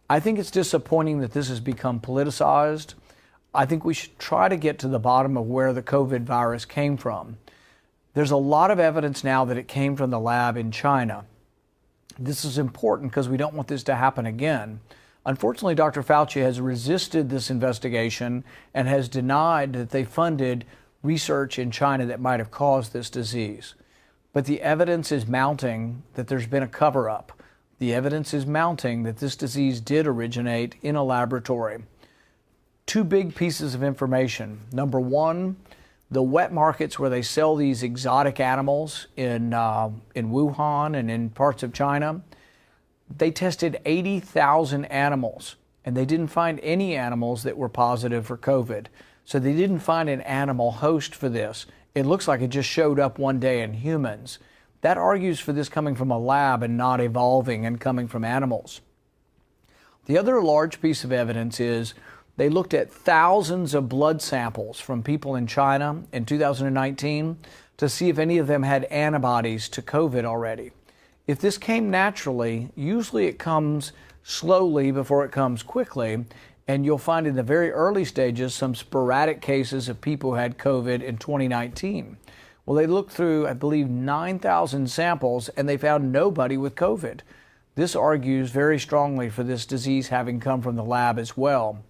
I think it's disappointing that this has become politicized. I think we should try to get to the bottom of where the COVID virus came from. There's a lot of evidence now that it came from the lab in China. This is important because we don't want this to happen again. Unfortunately, Dr. Fauci has resisted this investigation and has denied that they funded research in China that might have caused this disease. But the evidence is mounting that there's been a cover-up. The evidence is mounting that this disease did originate in a laboratory. Two big pieces of information. Number one, the wet markets where they sell these exotic animals in Wuhan and in parts of China, they tested 80,000 animals, and they didn't find any animals that were positive for COVID. So they didn't find an animal host for this. It looks like it just showed up one day in humans. That argues for this coming from a lab and not evolving and coming from animals. The other large piece of evidence is they looked at thousands of blood samples from people in China in 2019 to see if any of them had antibodies to COVID already. If this came naturally, usually it comes slowly before it comes quickly, and you'll find in the very early stages some sporadic cases of people who had COVID in 2019. Well, they looked through, I believe, 9,000 samples, and they found nobody with COVID. This argues very strongly for this disease having come from the lab as well.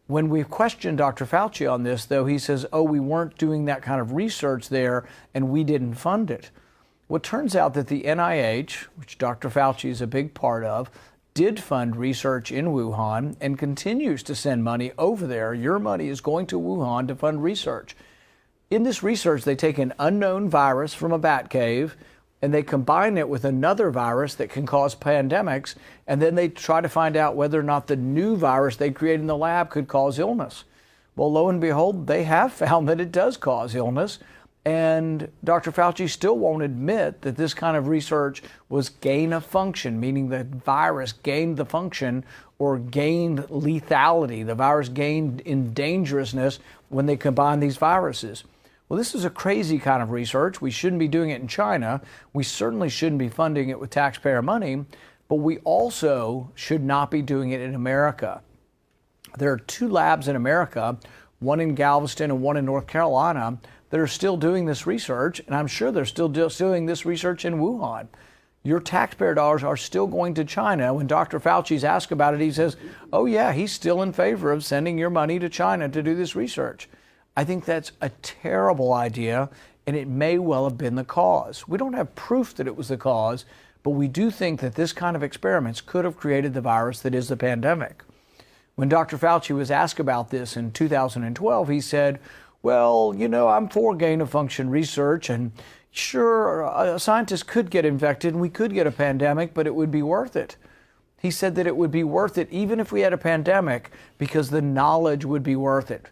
When we've questioned Dr. Fauci on this, though, he says, oh, we weren't doing that kind of research there, and we didn't fund it. Well, it turns out that the NIH, which Dr. Fauci is a big part of, did fund research in Wuhan and continues to send money over there. Your money is going to Wuhan to fund research. In this research, they take an unknown virus from a bat cave and they combine it with another virus that can cause pandemics, and then they try to find out whether or not the new virus they create in the lab could cause illness. Well, lo and behold, they have found that it does cause illness. And Dr. Fauci still won't admit that this kind of research was gain of function, meaning the virus gained the function or gained lethality. The virus gained in dangerousness when they combine these viruses. Well, this is a crazy kind of research. We shouldn't be doing it in China. We certainly shouldn't be funding it with taxpayer money, but we also should not be doing it in America. There are two labs in America, one in Galveston and one in North Carolina, that are still doing this research, and I'm sure they're still doing this research in Wuhan. Your taxpayer dollars are still going to China. When Dr. Fauci's asked about it, he says, oh yeah, he's still in favor of sending your money to China to do this research. I think that's a terrible idea, and it may well have been the cause. We don't have proof that it was the cause, but we do think that this kind of experiments could have created the virus that is the pandemic. When Dr. Fauci was asked about this in 2012, he said, well, you know, I'm for gain-of-function research, and sure, a scientist could get infected and we could get a pandemic, but it would be worth it. He said that it would be worth it even if we had a pandemic because the knowledge would be worth it.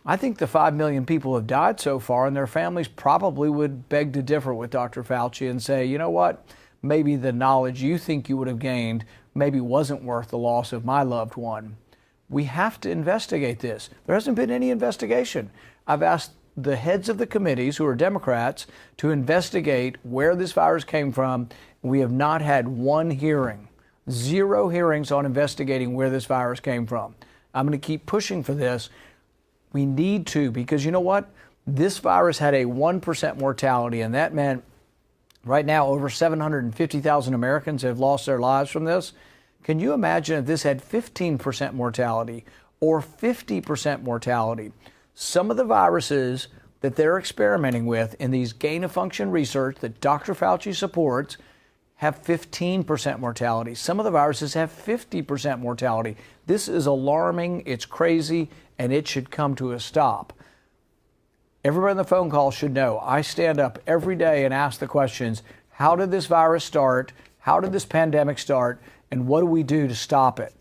I think the 5 million people have died so far, and their families probably would beg to differ with Dr. Fauci and say, you know what, maybe the knowledge you think you would have gained maybe wasn't worth the loss of my loved one. We have to investigate this. There hasn't been any investigation. I've asked the heads of the committees, who are Democrats, to investigate where this virus came from. We have not had one hearing, 0 hearings on investigating where this virus came from. I'm going to keep pushing for this. We need to, because you know what? This virus had a 1% mortality, and that meant right now over 750,000 Americans have lost their lives from this. Can you imagine if this had 15% mortality or 50% mortality? Some of the viruses that they're experimenting with in these gain-of-function research that Dr. Fauci supports have 15% mortality. Some of the viruses have 50% mortality. This is alarming, it's crazy, and it should come to a stop. Everybody on the phone call should know I stand up every day and ask the questions, how did this virus start? How did this pandemic start? And what do we do to stop it?